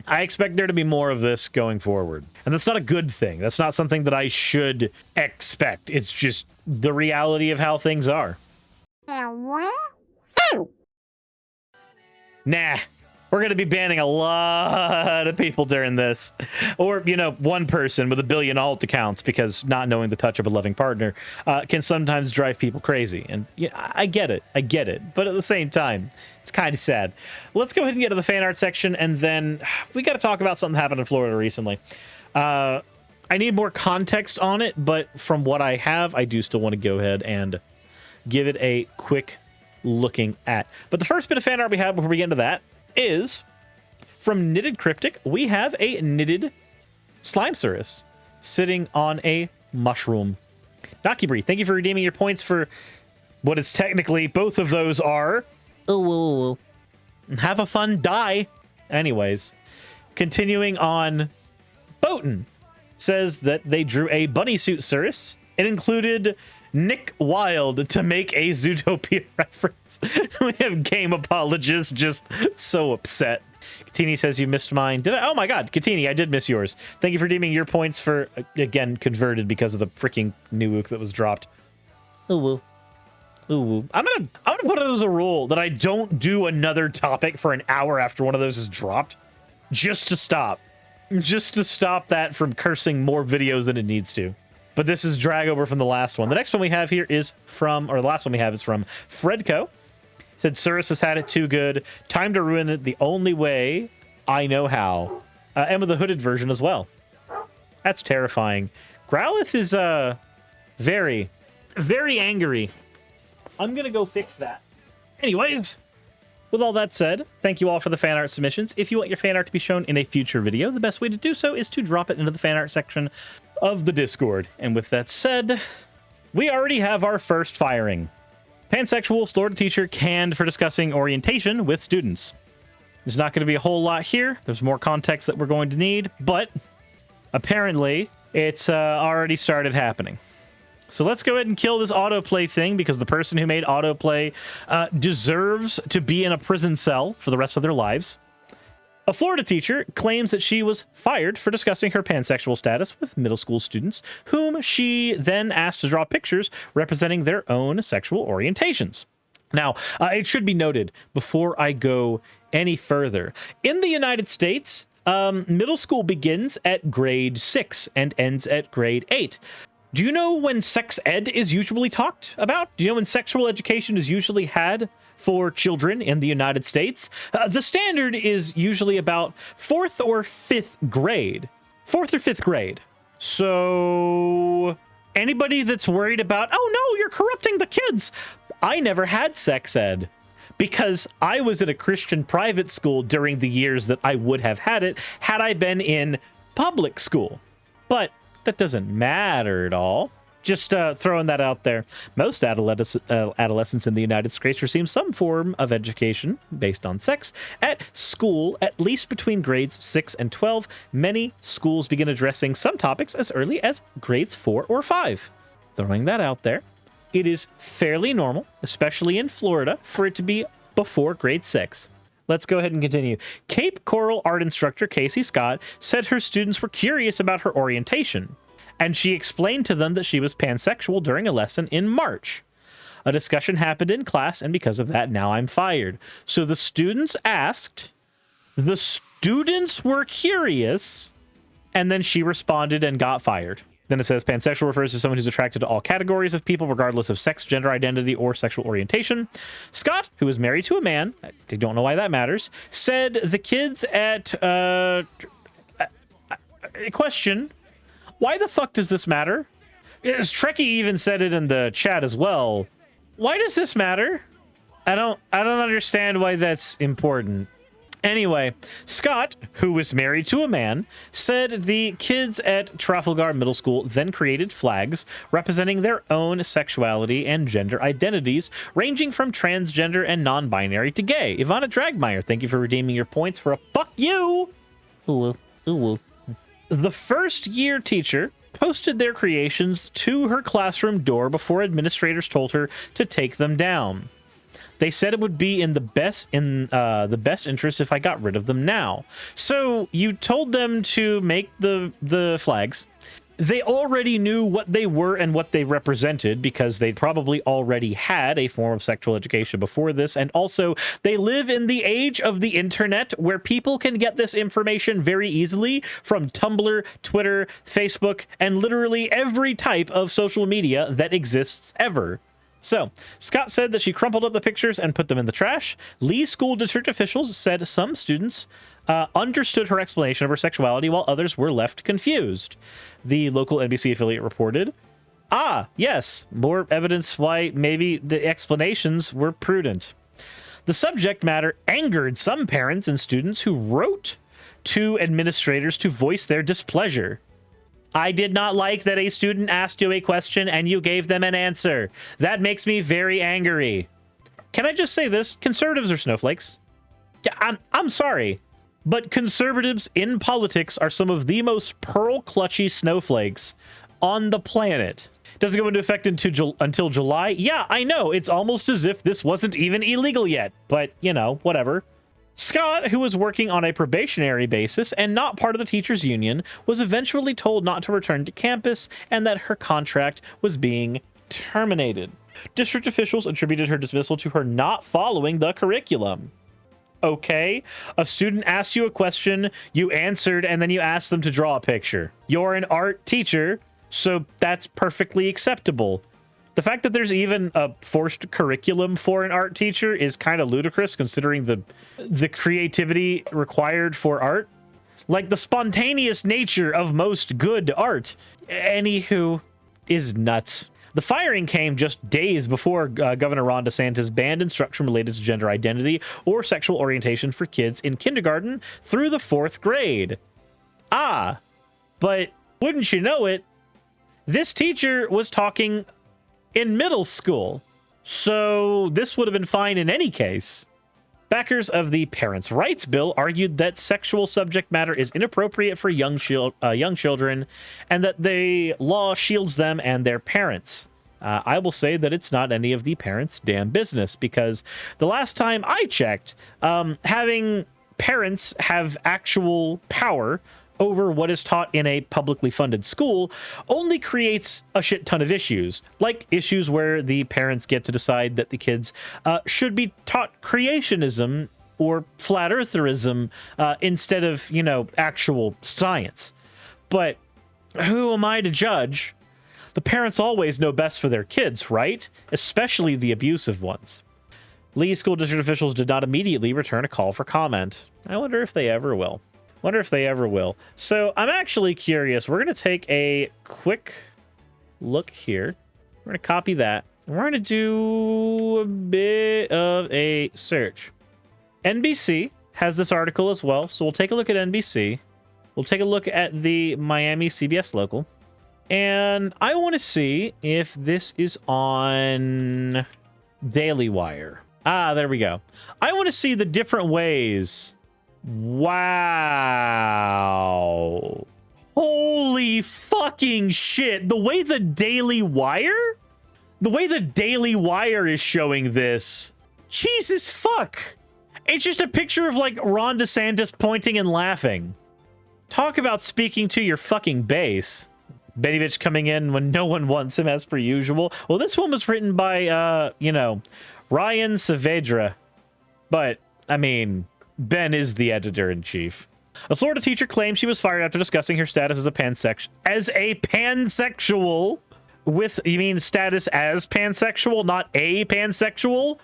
I expect there to be more of this going forward. And that's not a good thing. That's not something that I should expect. It's just the reality of how things are. Nah. We're going to be banning a lot of people during this. Or, you know, one person with 1 billion alt accounts, because not knowing the touch of a loving partner can sometimes drive people crazy. And yeah, I get it. I get it. But at the same time, it's kind of sad. Let's go ahead and get to the fan art section, and then we got to talk about something that happened in Florida recently. I need more context on it, but from what I have, I do still want to go ahead and give it a quick looking at. But the first bit of fan art we have before we get into that is from Knitted Cryptic. We have a knitted slime Suris sitting on a mushroom. Nakibri, thank you for redeeming your points for what is technically both of those are. Oh, have a fun die. Anyways, continuing on, Boaton says that they drew a bunny suit Suris. It included Nick Wilde to make a Zootopia reference. We have game apologists just so upset. Katini says you missed mine. Did I? Oh my god, Katini, I did miss yours. Thank you for redeeming your points for, again, converted because of the freaking new ook that was dropped. Ooh woo. Ooh woo. I'm gonna put it as a rule that I don't do another topic for an hour after one of those is dropped. Just to stop. Just to stop that from cursing more videos than it needs to. But this is drag over from the last one. The next one we have here is from, or the last one we have is from Fredco. Said, Suris has had it too good. Time to ruin it the only way I know how. And with the hooded version as well. That's terrifying. Growlithe is very, very angry. I'm going to go fix that. Anyways, with all that said, thank you all for the fan art submissions. If you want your fan art to be shown in a future video, the best way to do so is to drop it into the fan art section of the Discord. And with that said, we already have our first firing. Pansexual Florida teacher canned for discussing orientation with students. There's not going to be a whole lot here. There's more context that we're going to need, but apparently it's already started happening. So let's go ahead and kill this autoplay thing, because the person who made autoplay deserves to be in a prison cell for the rest of their lives. A Florida teacher claims that she was fired for discussing her pansexual status with middle school students, whom she then asked to draw pictures representing their own sexual orientations. Now, it should be noted before I go any further, in the United States, middle school begins at grade 6 and ends at grade 8. Do you know when sex ed is usually talked about? Do you know when sexual education is usually had for children in the United States? The standard is usually about 4th or 5th grade. 4th or 5th grade. So anybody that's worried about, oh no, you're corrupting the kids. I never had sex ed because I was at a Christian private school during the years that I would have had it had I been in public school. But that doesn't matter at all. Just throwing that out there. Most adolescents in the United States receive some form of education based on sex at school, at least between grades 6 and 12. Many schools begin addressing some topics as early as grades 4 or 5. Throwing that out there. It is fairly normal, especially in Florida, for it to be before grade 6. Let's go ahead and continue. Cape Coral art instructor Casey Scott said her students were curious about her orientation, and she explained to them that she was pansexual during a lesson in March. A discussion happened in class, and because of that, now I'm fired. So the students asked, the students were curious, and then she responded and got fired. Then it says pansexual refers to someone who's attracted to all categories of people, regardless of sex, gender identity, or sexual orientation. Scott, who is married to a man, I don't know why that matters, said the kids at question, why the fuck does this matter? Trekkie even said it in the chat as well. Why does this matter? I don't understand why that's important. Anyway, Scott, who was married to a man, said the kids at Trafalgar Middle School then created flags representing their own sexuality and gender identities, ranging from transgender and non-binary to gay. Ivana Dragmeyer, thank you for redeeming your points for a fuck you! Ooh, ooh. The first-year teacher posted their creations to her classroom door before administrators told her to take them down. They said it would be in the best interest if I got rid of them now. So you told them to make the flags. They already knew what they were and what they represented because they probably already had a form of sexual education before this. And also, they live in the age of the internet where people can get this information very easily from Tumblr, Twitter, Facebook, and literally every type of social media that exists ever. So, Scott said that she crumpled up the pictures and put them in the trash. Lee's school district officials said some students understood her explanation of her sexuality while others were left confused. The local NBC affiliate reported, yes, more evidence why maybe the explanations were prudent. The subject matter angered some parents and students who wrote to administrators to voice their displeasure. I did not like that a student asked you a question and you gave them an answer. That makes me very angry. Can I just say this? Conservatives are snowflakes. Yeah, I'm sorry, but conservatives in politics are some of the most pearl-clutchy snowflakes on the planet. Doesn't go into effect until July? Yeah, I know. It's almost as if this wasn't even illegal yet, but, you know, whatever. Scott, who was working on a probationary basis and not part of the teachers' union, was eventually told not to return to campus and that her contract was being terminated. District officials attributed her dismissal to her not following the curriculum. Okay, a student asked you a question, you answered, and then you asked them to draw a picture. You're an art teacher, so that's perfectly acceptable. The fact that there's even a forced curriculum for an art teacher is kind of ludicrous considering the creativity required for art. Like the spontaneous nature of most good art. Anywho, is nuts. The firing came just days before Governor Ron DeSantis banned instruction related to gender identity or sexual orientation for kids in kindergarten through the 4th grade. But wouldn't you know it, this teacher was talking in middle school, so this would have been fine in any case. Backers of the Parents' Rights Bill argued that sexual subject matter is inappropriate for young children and that the law shields them and their parents. I will say that it's not any of the parents' damn business because the last time I checked, having parents have actual power over what is taught in a publicly funded school only creates a shit ton of issues, like issues where the parents get to decide that the kids should be taught creationism or flat eartherism instead of, you know, actual science. But who am I to judge? The parents always know best for their kids, right? Especially the abusive ones. Lee school district officials did not immediately return a call for comment. I wonder if they ever will. So I'm actually curious. We're going to take a quick look here. We're going to copy that. We're going to do a bit of a search. NBC has this article as well. So we'll take a look at NBC. We'll take a look at the Miami CBS local. And I want to see if this is on Daily Wire. There we go. I want to see the different ways. Wow. Holy fucking shit. The way the Daily Wire is showing this. Jesus fuck. It's just a picture of like Ron DeSantis pointing and laughing. Talk about speaking to your fucking base. Benny Bitch coming in when no one wants him as per usual. Well, this one was written by, Ryan Saavedra. But, I mean, Ben is the editor-in-chief. A Florida teacher claims she was fired after discussing her status as a pansexual. With, you mean status as pansexual, not a pansexual?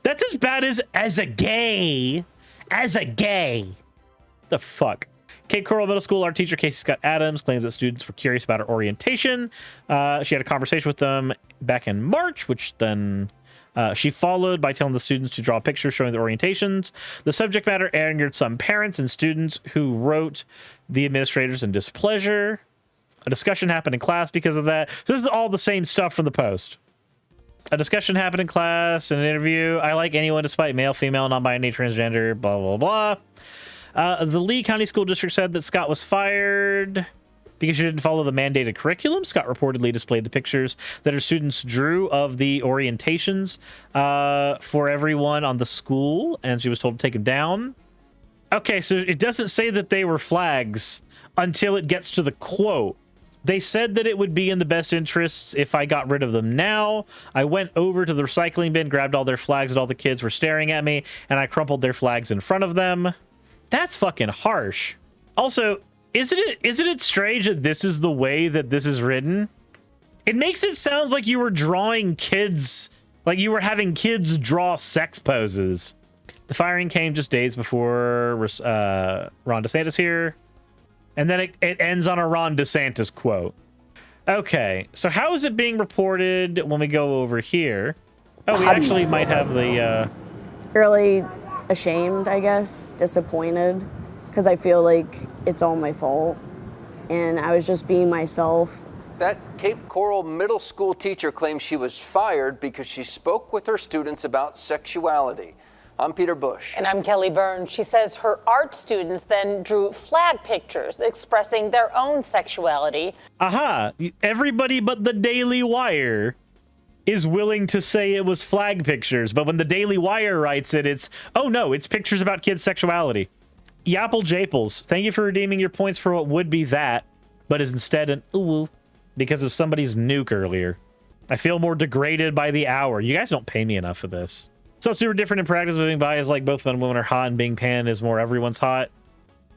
That's as bad as a gay. The fuck? Cape Coral Middle School art teacher Casey Scott Adams claims that students were curious about her orientation. She had a conversation with them back in March, which then she followed by telling the students to draw pictures showing their orientations. The subject matter angered some parents and students who wrote the administrators in displeasure. A discussion happened in class because of that. So this is all the same stuff from the post. A discussion happened in class, an interview. I like anyone despite male, female, non-binary, transgender, blah, blah, blah. The Lee County School District said that Scott was fired Because she didn't follow the mandated curriculum, Scott reportedly displayed the pictures that her students drew of the orientations for everyone on the school, and she was told to take them down. Okay, so it doesn't say that they were flags until it gets to the quote. They said that it would be in the best interests if I got rid of them now. I went over to the recycling bin, grabbed all their flags, and all the kids were staring at me, and I crumpled their flags in front of them. That's fucking harsh. Also, isn't it strange that this is the way that this is written? It makes it sound like you were drawing kids, like you were having kids draw sex poses. The firing came just days before Ron DeSantis here. And then it ends on a Ron DeSantis quote. Okay, so how is it being reported when we go over here? Oh, we actually might have the... Really ashamed, I guess, disappointed, because I feel like it's all my fault, and I was just being myself. That Cape Coral middle school teacher claims she was fired because she spoke with her students about sexuality. I'm Peter Bush. And I'm Kelly Burns. She says her art students then drew flag pictures expressing their own sexuality. Aha! Everybody but the Daily Wire is willing to say it was flag pictures, but when the Daily Wire writes it, it's, oh no, it's pictures about kids' sexuality. Yapple Japles, thank you for redeeming your points for what would be that, but is instead an ooh because of somebody's nuke earlier. I feel more degraded by the hour. You guys don't pay me enough for this. So super different in practice. Moving by is like both men and women are hot, and being pan is more everyone's hot.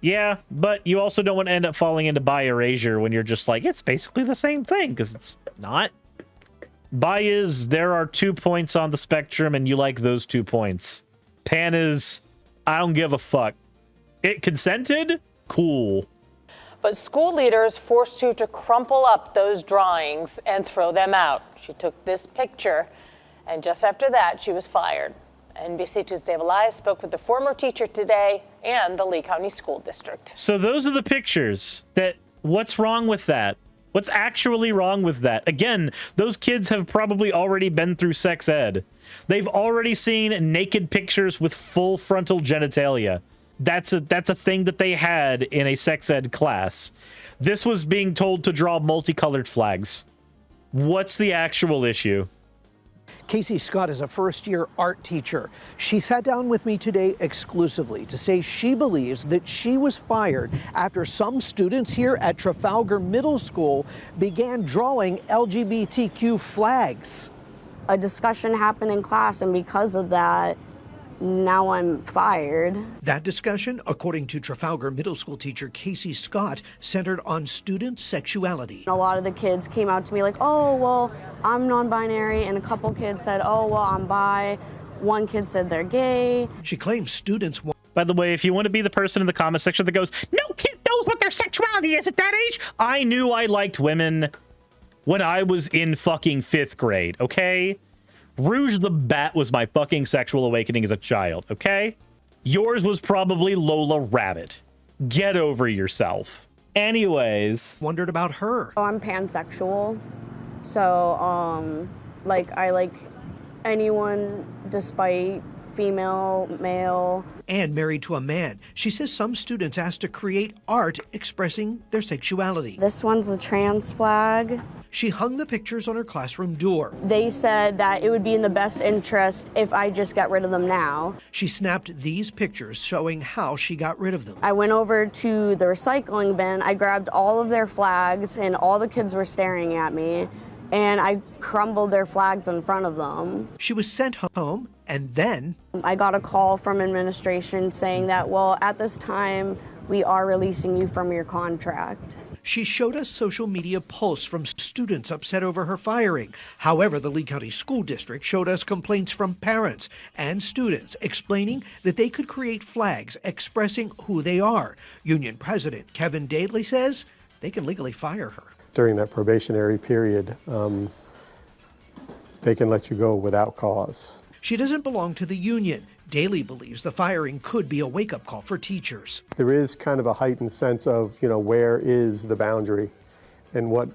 Yeah, but you also don't want to end up falling into bi erasure when you're just like, it's basically the same thing, because it's not. Bi is there are 2 points on the spectrum, and you like those 2 points. Pan is I don't give a fuck. It consented? Cool. But school leaders forced her to crumple up those drawings and throw them out. She took this picture, and just after that, she was fired. NBC2's Dave Elias spoke with the former teacher today and the Lee County School District. So those are the pictures. What's wrong with that? What's actually wrong with that? Again, those kids have probably already been through sex ed. They've already seen naked pictures with full frontal genitalia. That's a thing that they had in a sex ed class. This was being told to draw multicolored flags. What's the actual issue? Casey Scott is a first-year art teacher. She sat down with me today exclusively to say she believes that she was fired after some students here at Trafalgar Middle School began drawing LGBTQ flags. A discussion happened in class, and because of that, now I'm fired. That discussion, according to Trafalgar Middle School teacher Casey Scott, centered on student sexuality. A lot of the kids came out to me like, oh, well, I'm non-binary, and a couple kids said, oh, well, I'm bi. One kid said they're gay. She claims students want... By the way, if you want to be the person in the comment section that goes, no kid knows what their sexuality is at that age, I knew I liked women when I was in fucking 5th grade, okay? Rouge the Bat was my fucking sexual awakening as a child, okay? Yours was probably Lola Rabbit. Get over yourself. Anyways. Wondered about her. Oh, I'm pansexual. So, like, I like anyone despite female, male. And married to a man. She says some students asked to create art expressing their sexuality. This one's a trans flag. She hung the pictures on her classroom door. They said that it would be in the best interest if I just got rid of them now. She snapped these pictures showing how she got rid of them. I went over to the recycling bin. I grabbed all of their flags, and all the kids were staring at me, and I crumbled their flags in front of them. She was sent home, and then I got a call from administration saying that, well, at this time, we are releasing you from your contract. She showed us social media posts from students upset over her firing. However, the Lee County School District showed us complaints from parents and students explaining that they could create flags expressing who they are. Union President Kevin Daley says they can legally fire her. During that probationary period, they can let you go without cause. She doesn't belong to the union. Daley believes the firing could be a wake-up call for teachers. There is kind of a heightened sense of, where is the boundary and what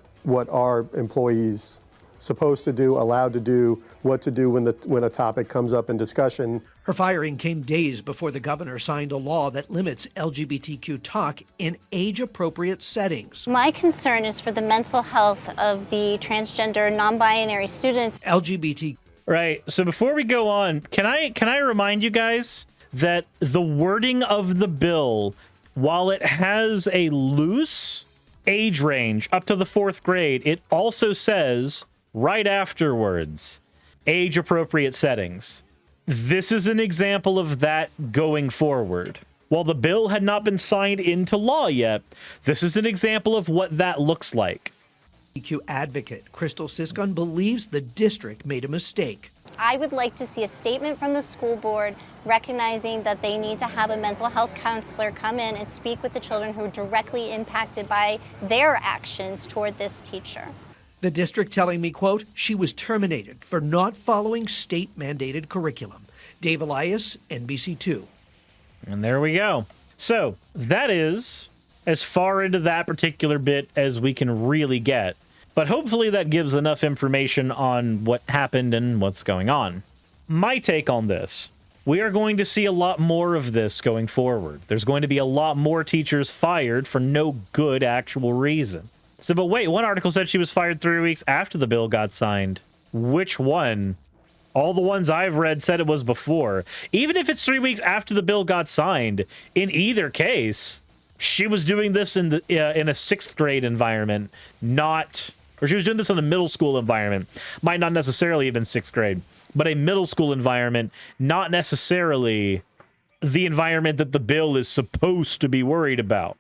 are employees supposed to do, allowed to do, what to do when a topic comes up in discussion. Her firing came days before the governor signed a law that limits LGBTQ talk in age-appropriate settings. My concern is for the mental health of the transgender, non-binary students. LGBT. Right. So before we go on, can I remind you guys that the wording of the bill, while it has a loose age range up to the 4th grade, it also says right afterwards, age-appropriate settings. This is an example of that going forward. While the bill had not been signed into law yet, this is an example of what that looks like. LGBTQ advocate Crystal Siscon believes the district made a mistake. I would like to see a statement from the school board recognizing that they need to have a mental health counselor come in and speak with the children who are directly impacted by their actions toward this teacher. The district telling me, quote, she was terminated for not following state-mandated curriculum. Dave Elias, NBC2. And there we go. So that is as far into that particular bit as we can really get. But hopefully that gives enough information on what happened and what's going on. My take on this, we are going to see a lot more of this going forward. There's going to be a lot more teachers fired for no good actual reason. So, but wait, one article said she was fired 3 weeks after the bill got signed. Which one? All the ones I've read said it was before. Even if it's 3 weeks after the bill got signed, in either case, she was doing this in a 6th grade environment, or she was doing this in a middle school environment. Might not necessarily have been 6th grade, but a middle school environment, not necessarily the environment that the bill is supposed to be worried about.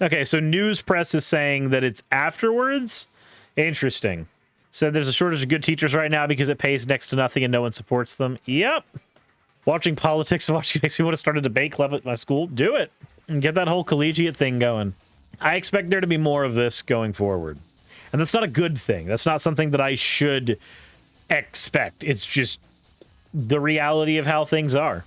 Okay, so news press is saying that it's afterwards? Interesting. Said there's a shortage of good teachers right now because it pays next to nothing and no one supports them. Yep. Watching politics and watching makes me want to start a debate club at my school. Do it. And get that whole collegiate thing going. I expect there to be more of this going forward. And that's not a good thing. That's not something that I should expect. It's just the reality of how things are.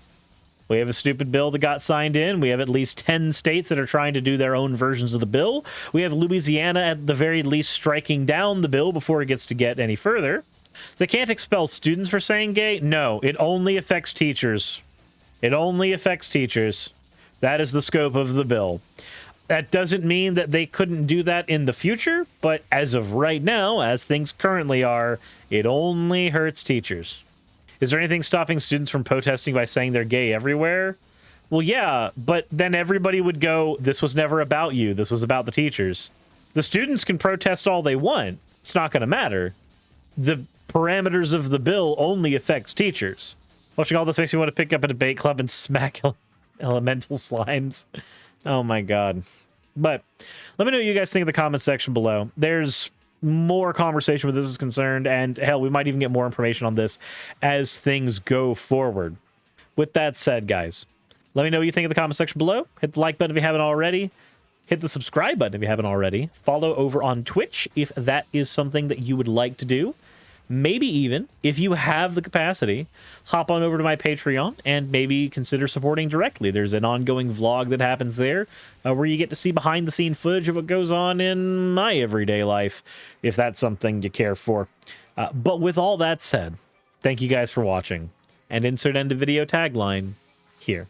We have a stupid bill that got signed in. We have at least 10 states that are trying to do their own versions of the bill. We have Louisiana at the very least striking down the bill before it gets to get any further. So they can't expel students for saying gay? No, it only affects teachers. It only affects teachers. That is the scope of the bill. That doesn't mean that they couldn't do that in the future, but as of right now, as things currently are, it only hurts teachers. Is there anything stopping students from protesting by saying they're gay everywhere? Well, yeah, but then everybody would go, this was never about you. This was about the teachers. The students can protest all they want. It's not going to matter. The parameters of the bill only affects teachers. Watching all this makes me want to pick up a debate club and smack elemental slimes. Oh my god. But let me know what you guys think in the comment section below. There's more conversation where this is concerned, and hell, we might even get more information on this as things go forward. With that said, guys, let me know what you think in the comment section below. Hit the like button if you haven't already. Hit the subscribe button if you haven't already. Follow over on Twitch if that is something that you would like to do. Maybe even, if you have the capacity, hop on over to my Patreon and maybe consider supporting directly. There's an ongoing vlog that happens there where you get to see behind-the-scene footage of what goes on in my everyday life, if that's something you care for. But with all that said, thank you guys for watching, and insert end of video tagline here.